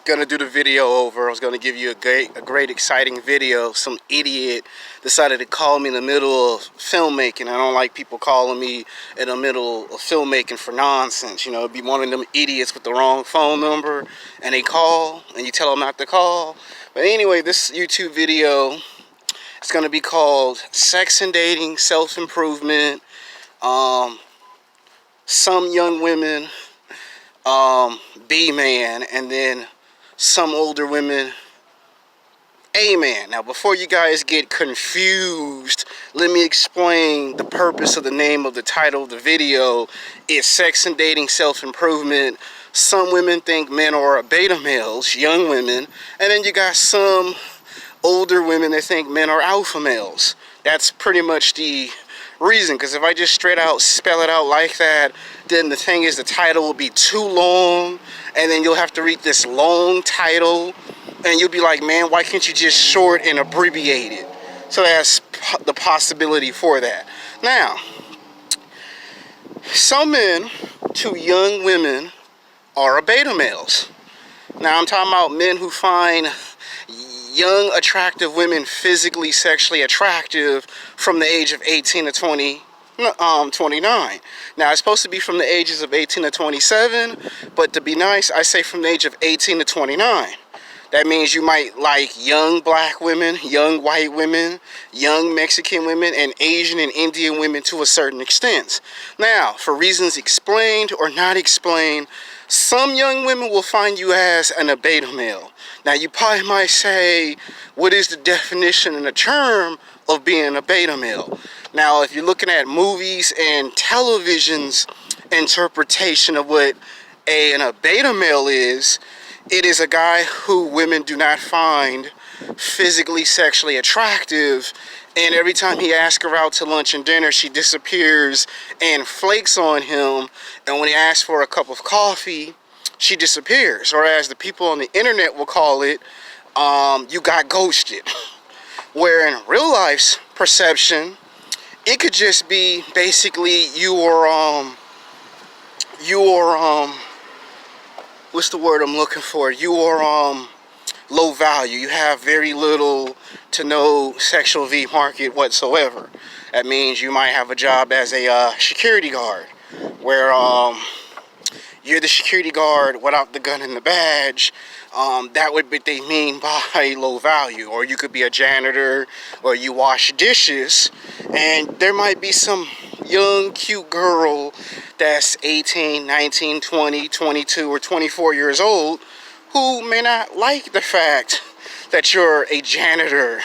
gonna do the video over. I was gonna give you a great exciting video. Some idiot decided to call me in the middle of filmmaking. I don't like people calling me in the middle of filmmaking for nonsense. You know, it'd be one of them idiots with the wrong phone number, and they call, and you tell them not to call. But anyway, this YouTube video is gonna be called Sex and Dating, Self-Improvement, some young women, B-man, and then some older women, A-man. Now, before you guys get confused, let me explain the purpose of the name of the title of the video. It's Sex and Dating, Self-Improvement. Some women think men are beta males, young women, and then you got some older women that think men are alpha males. That's pretty much the reason, because if I just straight out spell it out like that, then the thing is the title will be too long, and then you'll have to read this long title, and you'll be like, man, why can't you just short and abbreviate it? So that's the possibility for that. Now, some men to young women are beta males. Now I'm talking about men who find young, attractive women physically, sexually attractive from the age of 18 to 29. Now, it's supposed to be from the ages of 18 to 27, but to be nice, I say from the age of 18 to 29. That means you might like young black women, young white women, young Mexican women, and Asian and Indian women to a certain extent. Now, for reasons explained or not explained, some young women will find you as a beta male. Now, you probably might say, what is the definition and the term of being a beta male? Now, if you're looking at movies and television's interpretation of what a beta male is, it is a guy who women do not find physically, sexually attractive, and every time he asks her out to lunch and dinner, she disappears and flakes on him, and when he asks for a cup of coffee, she disappears. Or as the people on the internet will call it, you got ghosted. Where in real life's perception, it could just be basically you are what's the word I'm looking for? You are low value. You have very little to no sexual V market whatsoever. That means you might have a job as a security guard, where you're the security guard without the gun and the badge. That would be what they mean by low value. Or you could be a janitor, or you wash dishes, and there might be some young, cute girl that's 18, 19, 20, 22, or 24 years old who may not like the fact that you're a janitor.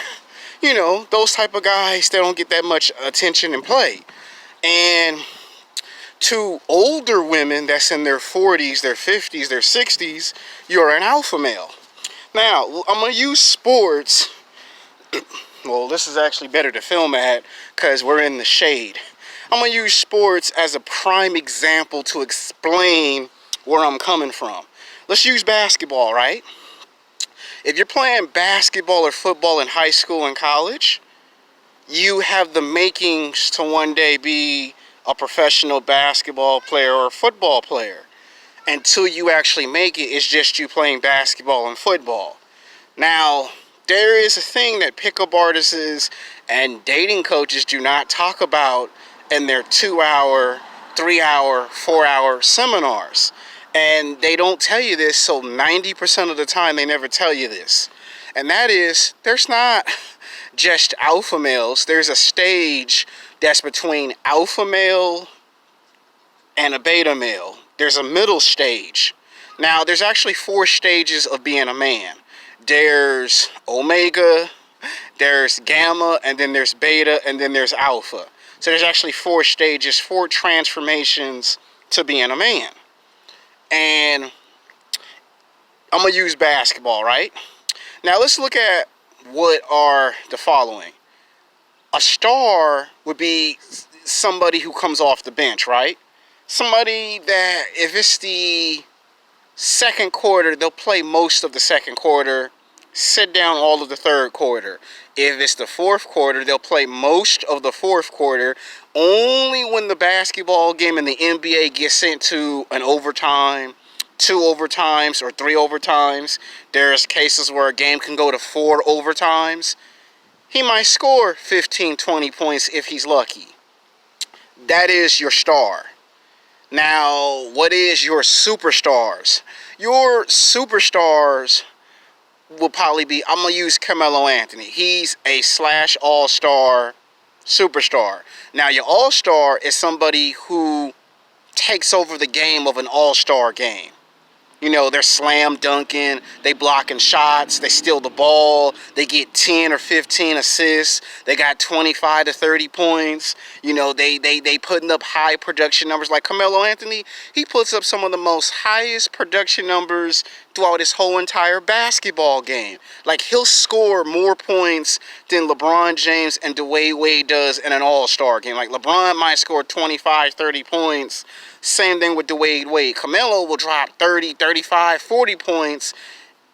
You know, those type of guys, they don't get that much attention and play. And to older women that's in their 40s, their 50s, their 60s, you're an alpha male. Now, I'm going to use sports. Well, this is actually better to film at because we're in the shade. I'm going to use sports as a prime example to explain where I'm coming from. Let's use basketball, right? If you're playing basketball or football in high school and college, you have the makings to one day be a professional basketball player or football player. Until you actually make it, it's just you playing basketball and football. Now, there is a thing that pickup artists and dating coaches do not talk about in their 2-hour, 3-hour, 4-hour seminars. And they don't tell you this, so 90% of the time they never tell you this. And that is, there's not just alpha males. There's a stage that's between alpha male and a beta male. There's a middle stage. Now, there's actually 4 stages of being a man. There's omega, there's gamma, and then there's beta, and then there's alpha. So there's actually 4 stages, 4 transformations to being a man. And I'm going to use basketball, right? Now, let's look at what are the following. A star would be somebody who comes off the bench, right? Somebody that, if it's the second quarter, they'll play most of the second quarter, sit down all of the third quarter. If it's the fourth quarter, they'll play most of the fourth quarter. Only when the basketball game in the NBA gets into an overtime 2 overtimes or 3 overtimes. There's cases where a game can go to 4 overtimes. He might score 15, 20 points if he's lucky. That is your star. Now, what is your superstars? Your superstars will probably be, I'm going to use Carmelo Anthony. He's a / all-star superstar. Now, your all-star is somebody who takes over the game of an all-star game. You know, they're slam dunking, they blocking shots, they steal the ball, they get 10 or 15 assists, they got 25 to 30 points. You know, they putting up high production numbers. Like Carmelo Anthony, he puts up some of the most highest production numbers throughout his whole entire basketball game. Like, he'll score more points than LeBron James and Dwayne Wade does in an all-star game. Like, LeBron might score 25, 30 points. Same thing with Dwayne Wade. Carmelo will drop 30, 35, 40 points,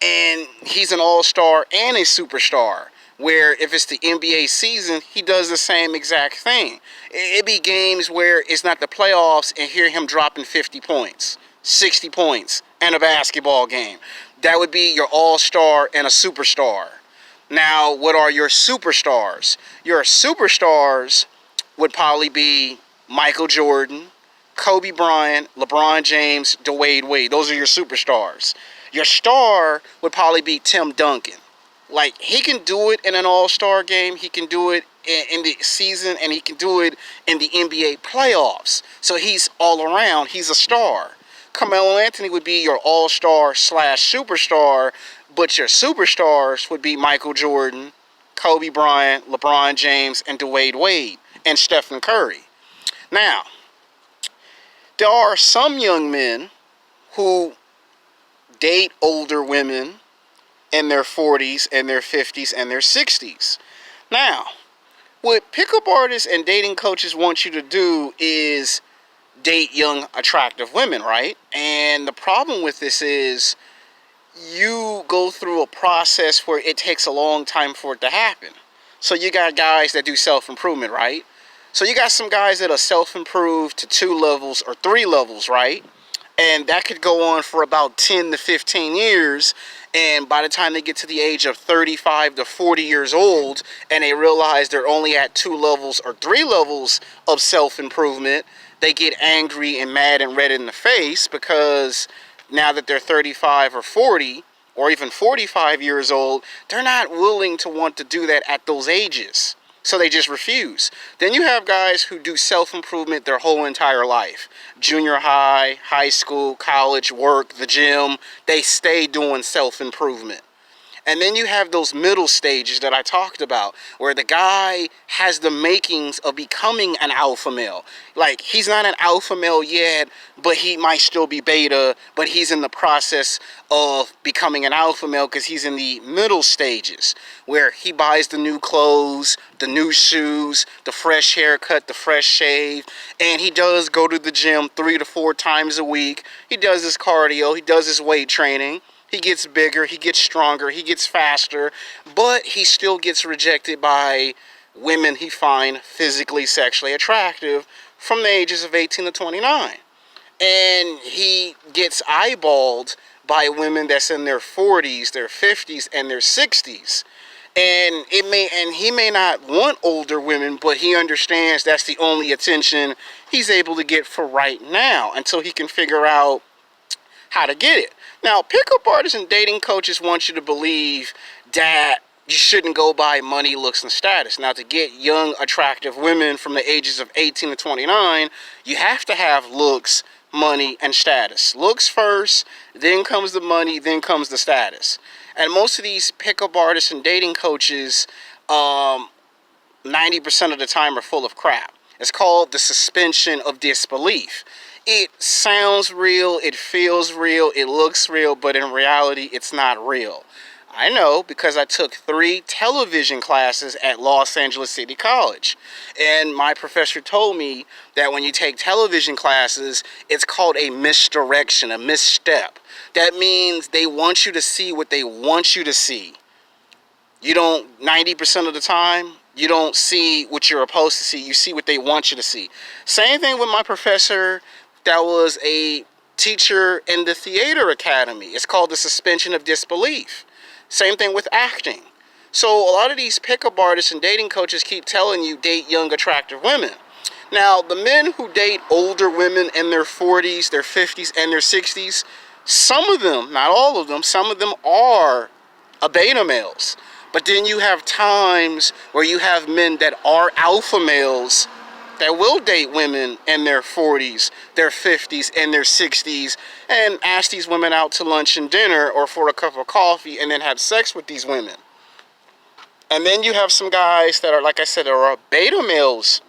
and he's an all-star and a superstar. Where if it's the NBA season, he does the same exact thing. It be games where it's not the playoffs and hear him dropping 50 points, 60 points in a basketball game. That would be your all-star and a superstar. Now, what are your superstars? Your superstars would probably be Michael Jordan, Kobe Bryant, LeBron James, Dwayne Wade. Those are your superstars. Your star would probably be Tim Duncan. Like, he can do it in an all-star game, he can do it in the season, and he can do it in the NBA playoffs. So he's all around, he's a star. Carmelo Anthony would be your all-star / superstar, but your superstars would be Michael Jordan, Kobe Bryant, LeBron James, and Dwayne Wade, and Stephen Curry. Now, there are some young men who date older women in their 40s and their 50s and their 60s. Now, what pickup artists and dating coaches want you to do is date young, attractive women, right? And the problem with this is you go through a process where it takes a long time for it to happen. So you got guys that do self-improvement, right? So you got some guys that are self-improved to 2 levels or 3 levels, right? And that could go on for about 10 to 15 years. And by the time they get to the age of 35 to 40 years old and they realize they're only at 2 levels or 3 levels of self-improvement, they get angry and mad and red in the face because now that they're 35 or 40 or even 45 years old, they're not willing to want to do that at those ages. So they just refuse. Then you have guys who do self-improvement their whole entire life. Junior high, high school, college, work, the gym. They stay doing self-improvement. And then you have those middle stages that I talked about, where the guy has the makings of becoming an alpha male. Like, he's not an alpha male yet, but he might still be beta, but he's in the process of becoming an alpha male because he's in the middle stages, where he buys the new clothes, the new shoes, the fresh haircut, the fresh shave, and he does go to the gym 3 to 4 times a week. He does his cardio, he does his weight training. He gets bigger, he gets stronger, he gets faster, but he still gets rejected by women he finds physically, sexually attractive from the ages of 18 to 29. And he gets eyeballed by women that's in their 40s, their 50s, and their 60s. And he may not want older women, but he understands that's the only attention he's able to get for right now until he can figure out how to get it. Now, pickup artists and dating coaches want you to believe that you shouldn't go by money, looks, and status. Now, to get young, attractive women from the ages of 18 to 29, you have to have looks, money, and status. Looks first, then comes the money, then comes the status. And most of these pickup artists and dating coaches, 90% of the time are full of crap. It's called the suspension of disbelief. It sounds real, it feels real, it looks real, but in reality, it's not real. I know because I took 3 television classes at Los Angeles City College. And my professor told me that when you take television classes, it's called a misdirection, a misstep. That means they want you to see what they want you to see. You don't, 90% of the time, you don't see what you're supposed to see. You see what they want you to see. Same thing with my professor that was a teacher in the theater academy. It's called the suspension of disbelief. Same thing with acting. So a lot of these pickup artists and dating coaches keep telling you date young, attractive women. Now, the men who date older women in their 40s, their 50s, and their 60s, some of them, not all of them, some of them are beta males. But then you have times where you have men that are alpha males that will date women in their 40s, their 50s, and their 60s, and ask these women out to lunch and dinner or for a cup of coffee and then have sex with these women. And then you have some guys that are, like I said, are beta males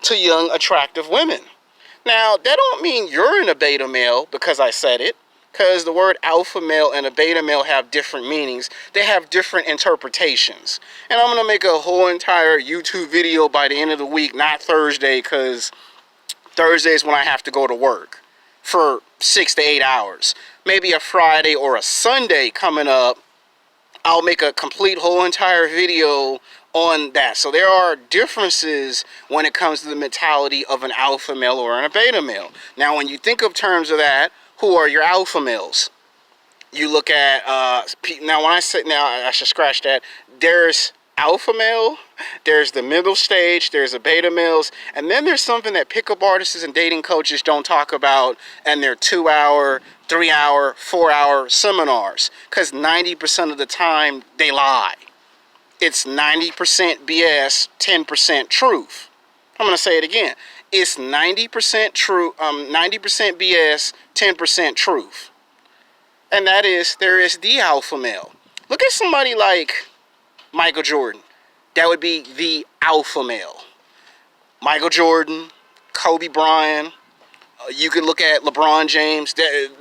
to young, attractive women. Now, that don't mean you're a beta male because I said it, because the word alpha male and a beta male have different meanings. They have different interpretations. And I'm going to make a whole entire YouTube video by the end of the week, not Thursday, because Thursday is when I have to go to work for 6 to 8 hours. Maybe a Friday or a Sunday coming up, I'll make a complete whole entire video on that. So there are differences when it comes to the mentality of an alpha male or a beta male. Now, when you think of terms of that, who are your alpha males? You look at, now when I say, now I should scratch that. There's alpha male, there's the middle stage, there's the beta males, and then there's something that pickup artists and dating coaches don't talk about in their 2-hour, 3-hour, 4-hour seminars, because 90% of the time they lie. It's 90% BS, 10% truth. I'm going to say it again. It's 90% true, 90% BS, 10% truth. And that is, there is the alpha male. Look at somebody like Michael Jordan. That would be the alpha male. Michael Jordan, Kobe Bryant. You could look at LeBron James.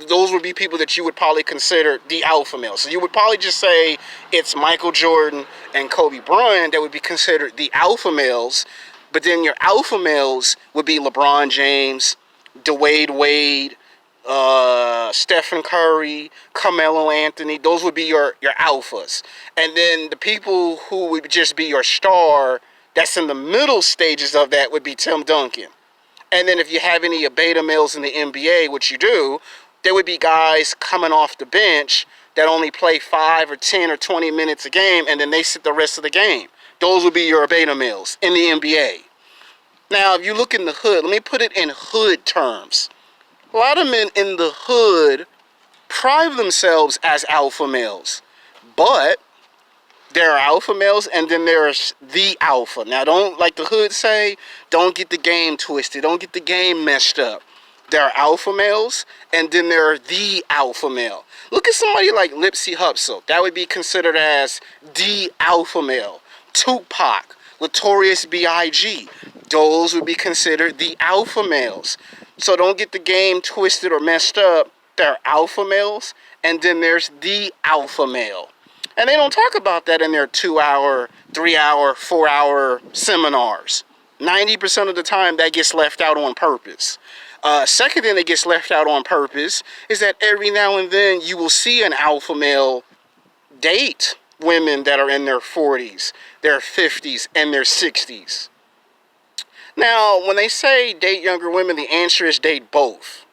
Those would be people that you would probably consider the alpha male. So you would probably just say it's Michael Jordan and Kobe Bryant that would be considered the alpha males. But then your alpha males would be LeBron James, Dwayne Wade, Stephen Curry, Carmelo Anthony. Those would be your alphas. And then the people who would just be your star, that's in the middle stages of that, would be Tim Duncan. And then if you have any beta males in the NBA, which you do, there would be guys coming off the bench that only play 5 or 10 or 20 minutes a game, and then they sit the rest of the game. Those would be your beta males in the NBA. Now, if you look in the hood, let me put it in hood terms. A lot of men in the hood pride themselves as alpha males, but there are alpha males and then there's the alpha. Now, don't, like the hood say, don't get the game twisted. Don't get the game messed up. There are alpha males and then there are the alpha male. Look at somebody like Nipsey Hussle. That would be considered as the alpha male. Tupac, Notorious B.I.G. Those would be considered the alpha males. So don't get the game twisted or messed up. There are alpha males and then there's the alpha male. And they don't talk about that in their 2-hour, 3-hour, 4-hour seminars. 90% of the time that gets left out on purpose. Second thing that gets left out on purpose is that every now and then you will see an alpha male date women that are in their 40s, their 50s, and their 60s. Now, when they say date younger women, the answer is date both.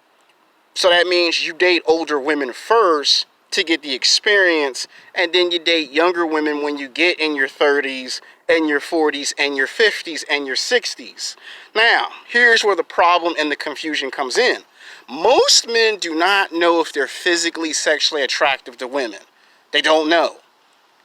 So that means you date older women first to get the experience, and then you date younger women when you get in your 30s and your 40s and your 50s and your 60s. Now, here's where the problem and the confusion comes in. Most men do not know if they're physically, sexually attractive to women. They don't know.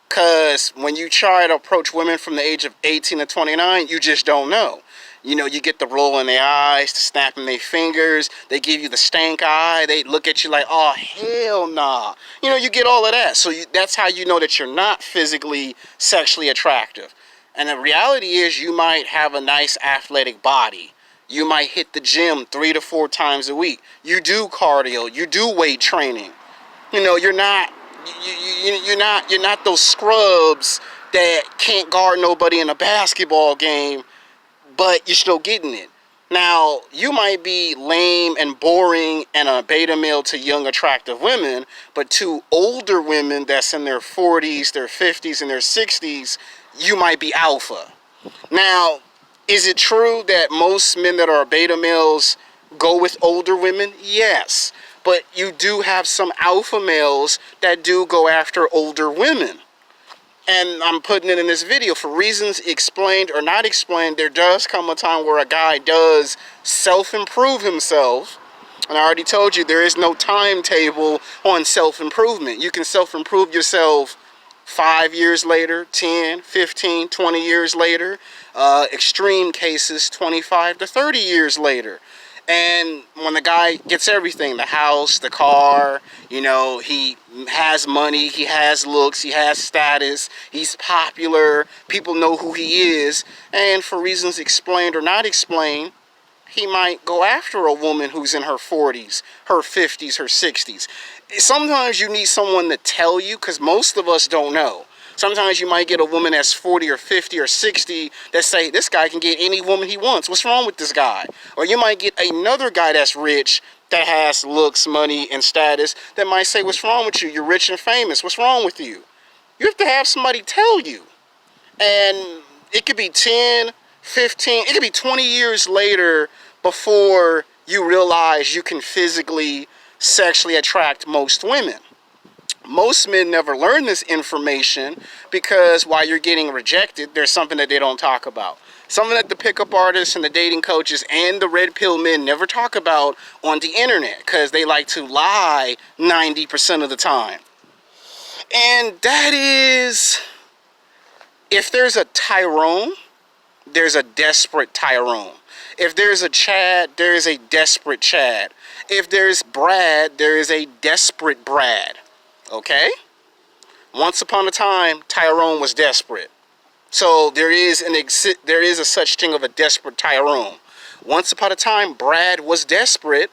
Because when you try to approach women from the age of 18 to 29, you just don't know. You know, you get the roll in their eyes, the snapping their fingers. They give you the stank eye. They look at you like, oh, hell nah. You know, you get all of that. So that's how you know that you're not physically, sexually attractive. And the reality is you might have a nice athletic body. You might hit the gym 3 to 4 times a week. You do cardio. You do weight training. You know, you're not those scrubs that can't guard nobody in a basketball game, but you're still getting it. Now, you might be lame and boring and a beta male to young, attractive women, but to older women that's in their 40s, their 50s, and their 60s, you might be alpha. Now, is it true that most men that are beta males go with older women? Yes. But you do have some alpha males that do go after older women. And I'm putting it in this video for reasons explained or not explained. There does come a time where a guy does self-improve himself. And I already told you there is no timetable on self-improvement. You can self-improve yourself 5 years later, 10, 15, 20 years later. Extreme cases, 25 to 30 years later. And when the guy gets everything, the house, the car, you know, he has money, he has looks, he has status, he's popular, people know who he is, and for reasons explained or not explained, he might go after a woman who's in her 40s, her 50s, her 60s. Sometimes you need someone to tell you, because most of us don't know. Sometimes you might get a woman that's 40 or 50 or 60 that say, this guy can get any woman he wants. What's wrong with this guy? Or you might get another guy that's rich, that has looks, money, and status, that might say, what's wrong with you? You're rich and famous. What's wrong with you? You have to have somebody tell you. And it could be 10, 15, it could be 20 years later before you realize you can physically, sexually attract most women. Most men never learn this information because while you're getting rejected, there's something that they don't talk about. Something that the pickup artists and the dating coaches and the red pill men never talk about on the internet because they like to lie 90% of the time. And that is, if there's a Tyrone, there's a desperate Tyrone. If there's a Chad, there is a desperate Chad. If there's Brad, there is a desperate Brad. Okay? Once upon a time, Tyrone was desperate. So there is a such thing of a desperate Tyrone. Once upon a time, Brad was desperate.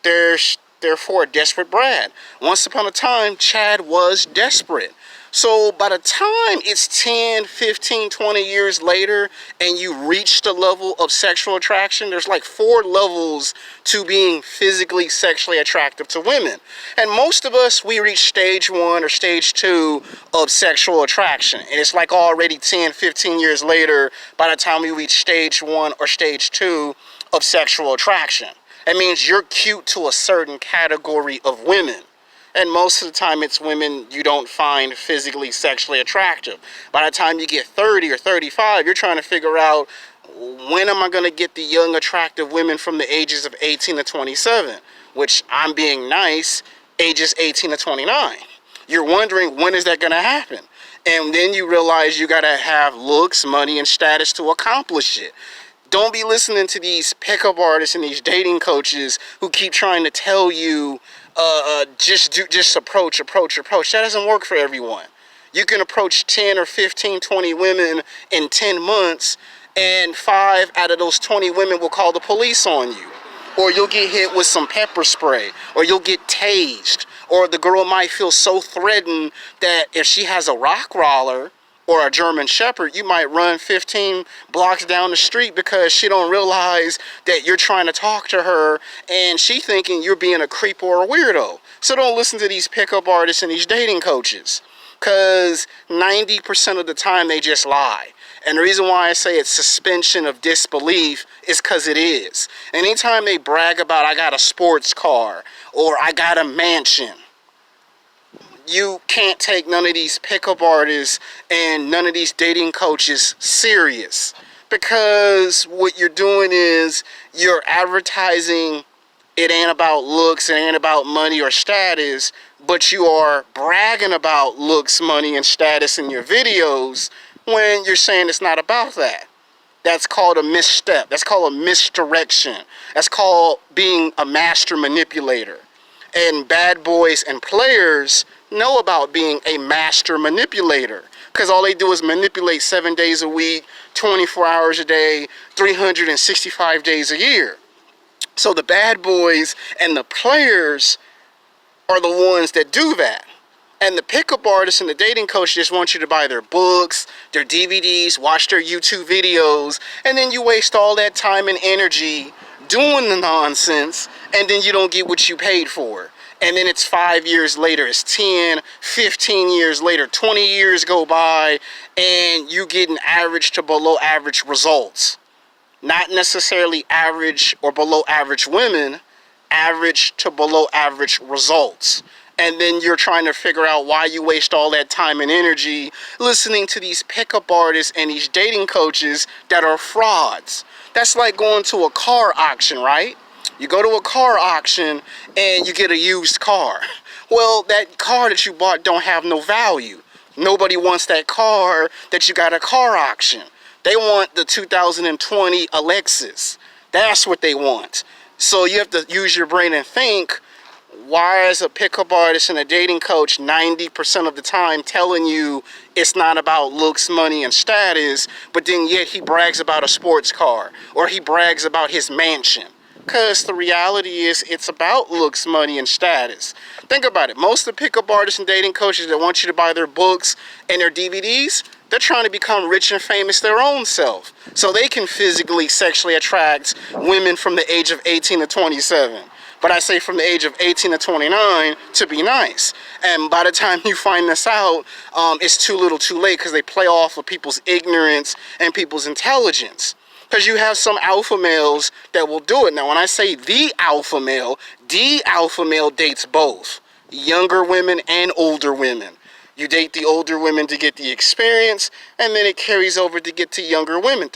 There's therefore a desperate Brad. Once upon a time, Chad was desperate. So by the time it's 10, 15, 20 years later and you reach the level of sexual attraction, there's like 4 levels to being physically sexually attractive to women. And most of us, we reach stage 1 or stage 2 of sexual attraction. And it's like already 10, 15 years later by the time we reach stage 1 or stage 2 of sexual attraction. That means you're cute to a certain category of women. And most of the time it's women you don't find physically sexually attractive. By the time you get 30 or 35, you're trying to figure out, when am I going to get the young attractive women from the ages of 18 to 27? Which, I'm being nice, ages 18 to 29. You're wondering, when is that going to happen? And then you realize you got to have looks, money, and status to accomplish it. Don't be listening to these pickup artists and these dating coaches who keep trying to tell you, just approach. That doesn't work for everyone. You can approach 10 or 15, 20 women in 10 months, and 5 out of those 20 women will call the police on you. Or you'll get hit with some pepper spray, or you'll get tased, or the girl might feel so threatened that if she has a Rottweiler or a German Shepherd, you might run 15 blocks down the street because she don't realize that you're trying to talk to her and she thinking you're being a creep or a weirdo. So don't listen to these pickup artists and these dating coaches, because 90% of the time they just lie. And the reason why I say it's suspension of disbelief is because it is. Anytime they brag about, I got a sports car or I got a mansion, you can't take none of these pickup artists and none of these dating coaches serious, because what you're doing is you're advertising. It ain't about looks, it ain't about money or status, but you are bragging about looks, money, and status in your videos when you're saying it's not about that. That's called a misstep. That's called a misdirection. That's called being a master manipulator. And bad boys and players know about being a master manipulator, because all they do is manipulate 7 days a week, 24 hours a day, 365 days a year. So the bad boys and the players are the ones that do that. And the pickup artists and the dating coach just want you to buy their books, their DVDs, watch their YouTube videos, and then you waste all that time and energy doing the nonsense, and then you don't get what you paid for. And then it's 5 years later, it's 10, 15 years later, 20 years go by, and you getting average to below average results. Not necessarily average or below average women, average to below average results. And then you're trying to figure out why you waste all that time and energy listening to these pickup artists and these dating coaches that are frauds. That's like going to a car auction, right? You go to a car auction and you get a used car. Well, that car that you bought don't have no value. Nobody wants that car that you got at a car auction. They want the 2020 Lexus. That's what they want. So you have to use your brain and think, why is a pickup artist and a dating coach 90% of the time telling you it's not about looks, money, and status, but then yet he brags about a sports car or he brags about his mansion? Because the reality is it's about looks, money, and status. Think about it. Most of the pickup artists and dating coaches that want you to buy their books and their DVDs, they're trying to become rich and famous their own self so they can physically, sexually attract women from the age of 18 to 27. But I say from the age of 18 to 29 to be nice. And by the time you find this out, it's too little too late, because they play off of people's ignorance and people's intelligence. Because you have some alpha males that will do it. Now, when I say the alpha male dates both younger women and older women. You date the older women to get the experience, and then it carries over to get to younger women.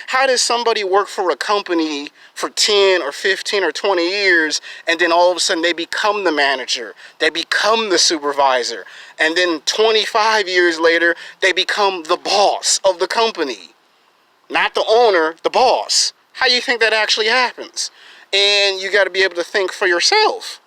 How does somebody work for a company for 10 or 15 or 20 years, and then all of a sudden they become the manager, they become the supervisor, and then 25 years later, they become the boss of the company? Not the owner, the boss. How do you think that actually happens? And you got to be able to think for yourself.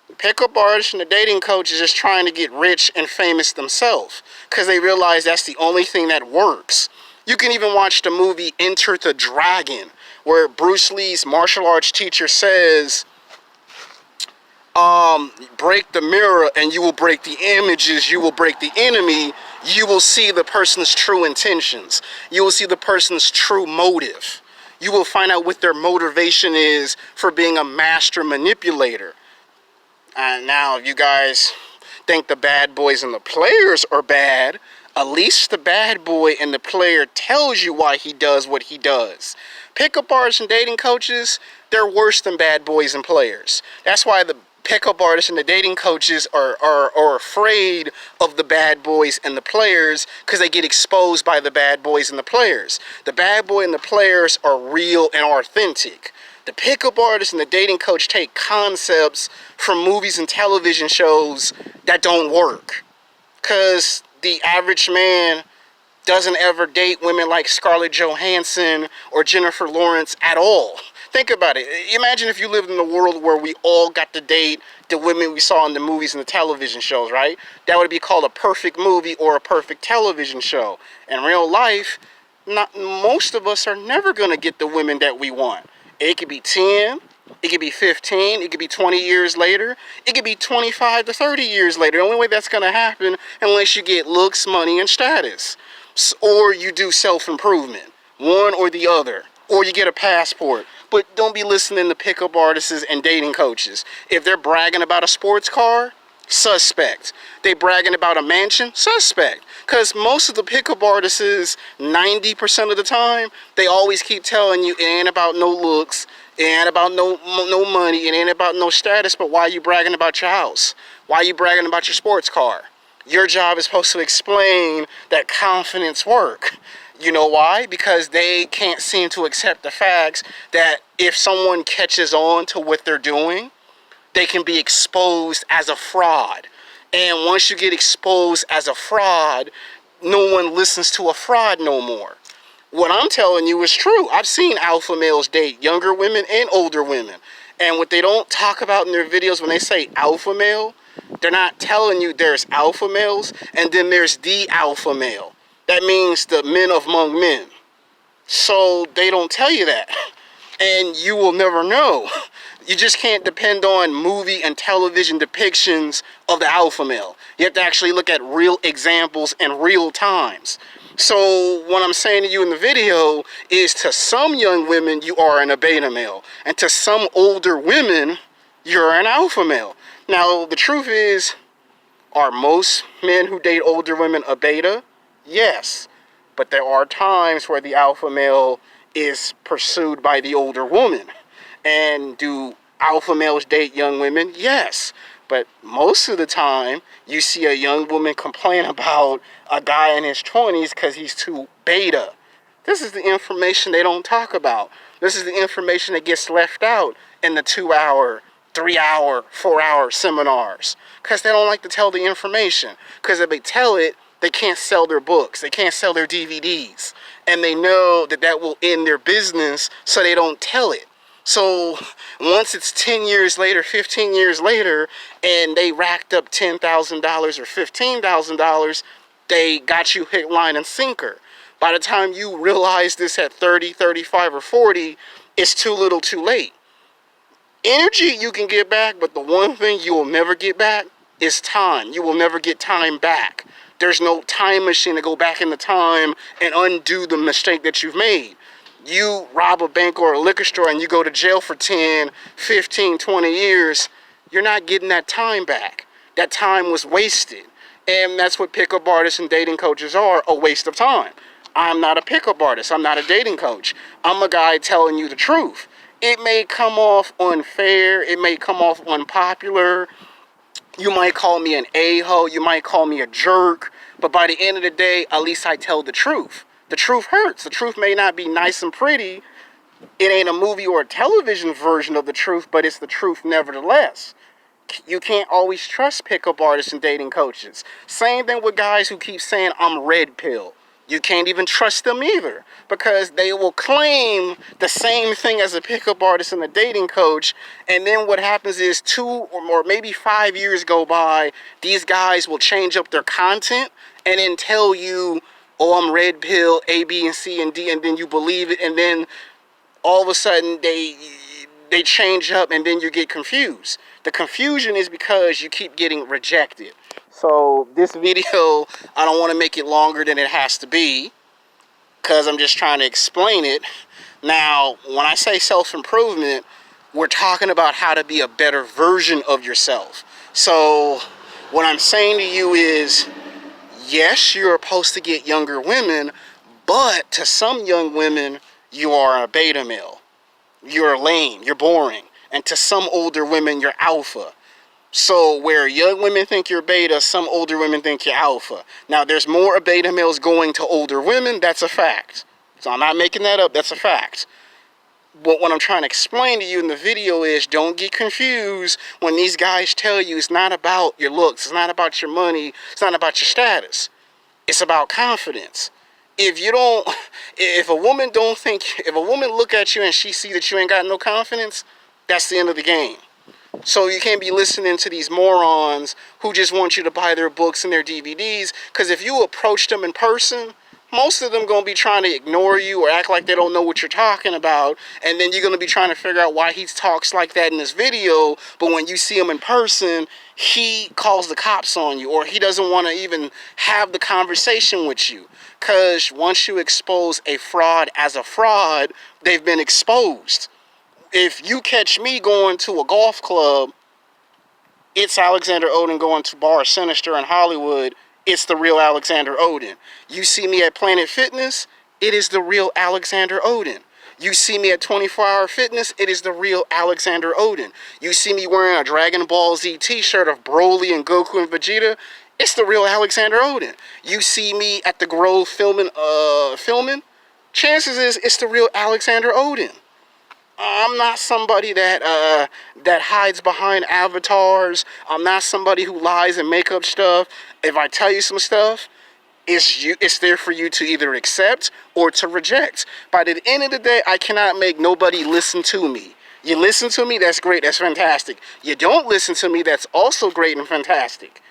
The pickup artist and the dating coach is just trying to get rich and famous themselves because they realize that's the only thing that works. You can even watch the movie Enter the Dragon, where Bruce Lee's martial arts teacher says, break the mirror and you will break the images, you will break the enemy, you will see the person's true intentions, you will see the person's true motive, you will find out what their motivation is for being a master manipulator. And now if you guys think the bad boys and the players are bad, at least the bad boy and the player tells you why he does what he does. Pickup artists and dating coaches, they're worse than bad boys and players. That's why the pickup artists and the dating coaches are afraid of the bad boys and the players, because they get exposed by the bad boys and the players. The bad boy and the players are real and authentic. The pickup artist and the dating coach take concepts from movies and television shows that don't work, because the average man doesn't ever date women like Scarlett Johansson or Jennifer Lawrence at all. Think about it. Imagine if you lived in a world where we all got to date the women we saw in the movies and the television shows, right? That would be called a perfect movie or a perfect television show. In real life, most of us are never going to get the women that we want. It could be 10, it could be 15, it could be 20 years later, it could be 25 to 30 years later. The only way that's going to happen unless you get looks, money, and status. Or you do self-improvement, one or the other. Or you get a passport. But don't be listening to pickup artists and dating coaches. If they're bragging about a sports car, suspect. They bragging about a mansion, suspect. Because most of the pickup artists, 90% of the time, they always keep telling you it ain't about no looks, it ain't about no money, it ain't about no status, but why are you bragging about your house? Why are you bragging about your sports car? Your job is supposed to explain that confidence work. You know why? Because they can't seem to accept the facts that if someone catches on to what they're doing, they can be exposed as a fraud. And once you get exposed as a fraud, no one listens to a fraud no more. What I'm telling you is true. I've seen alpha males date younger women and older women. And what they don't talk about in their videos when they say alpha male, they're not telling you there's alpha males and then there's the alpha male. That means the men among men. So they don't tell you that. And you will never know. You just can't depend on movie and television depictions of the alpha male. You have to actually look at real examples in real times. So what I'm saying to you in the video is, to some young women, you are an beta male. And to some older women, you're an alpha male. Now, the truth is, are most men who date older women a beta? Yes. But there are times where the alpha male is pursued by the older woman. And do alpha males date young women? Yes. But most of the time, you see a young woman complain about a guy in his 20s because he's too beta. This is the information they don't talk about. This is the information that gets left out in the 2-hour, 3-hour, 4-hour seminars. Because they don't like to tell the information. Because if they tell it, they can't sell their books. They can't sell their DVDs. And they know that that will end their business, so they don't tell it. So once it's 10 years later, 15 years later, and they racked up $10,000 or $15,000, they got you hook, line, and sinker. By the time you realize this at 30, 35, or 40, it's too little too late. Energy you can get back, but the one thing you will never get back is time. You will never get time back. There's no time machine to go back in the time and undo the mistake that you've made. You rob a bank or a liquor store and you go to jail for 10, 15, 20 years, you're not getting that time back. That time was wasted. And that's what pickup artists and dating coaches are, a waste of time. I'm not a pickup artist. I'm not a dating coach. I'm a guy telling you the truth. It may come off unfair. It may come off unpopular. You might call me an a-hole. You might call me a jerk. But by the end of the day, at least I tell the truth. The truth hurts. The truth may not be nice and pretty. It ain't a movie or a television version of the truth, but it's the truth nevertheless. You can't always trust pickup artists and dating coaches. Same thing with guys who keep saying, I'm red pill. You can't even trust them either, because they will claim the same thing as a pickup artist and a dating coach, and then what happens is 2 or maybe 5 years go by, these guys will change up their content and then tell you, oh, I'm red pill, A, B, and C, and D, and then you believe it, and then all of a sudden they change up, and then you get confused. The confusion is because you keep getting rejected. So this video, I don't want to make it longer than it has to be, because I'm just trying to explain it. Now, when I say self-improvement, we're talking about how to be a better version of yourself. So what I'm saying to you is, yes, you're supposed to get younger women, but to some young women, you are a beta male. You're lame, you're boring. And to some older women, you're alpha. So where young women think you're beta, some older women think you're alpha. Now, there's more beta males going to older women. That's a fact. So I'm not making that up. That's a fact. But what I'm trying to explain to you in the video is, don't get confused when these guys tell you it's not about your looks. It's not about your money. It's not about your status. It's about confidence. If a woman look at you and she see that you ain't got no confidence, that's the end of the game. So you can't be listening to these morons who just want you to buy their books and their DVDs, because if you approach them in person, most of them going to be trying to ignore you or act like they don't know what you're talking about, and then you're going to be trying to figure out why he talks like that in this video, but when you see him in person, he calls the cops on you, or he doesn't want to even have the conversation with you, because once you expose a fraud as a fraud, they've been exposed. If you catch me going to a golf club, it's Alexander Oden going to Bar Sinister in Hollywood. It's the real Alexander Oden. You see me at Planet Fitness, it is the real Alexander Oden. You see me at 24-Hour Fitness, it is the real Alexander Oden. You see me wearing a Dragon Ball Z t-shirt of Broly and Goku and Vegeta, it's the real Alexander Oden. You see me at the Grove filming, chances is it's the real Alexander Oden. I'm not somebody that hides behind avatars. I'm not somebody who lies and make up stuff. If I tell you some stuff, it's there for you to either accept or to reject. By the end of the day, I cannot make nobody listen to me. You listen to me, that's great, that's fantastic. You don't listen to me, that's also great and fantastic.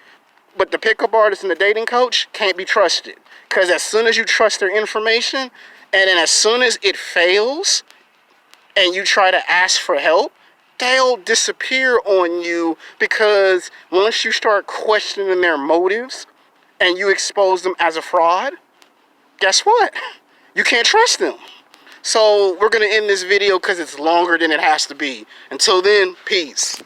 But the pickup artist and the dating coach can't be trusted. Because as soon as you trust their information, and then as soon as it fails, and you try to ask for help, they'll disappear on you, because once you start questioning their motives and you expose them as a fraud, guess what? You can't trust them. So we're going to end this video because it's longer than it has to be. Until then, peace.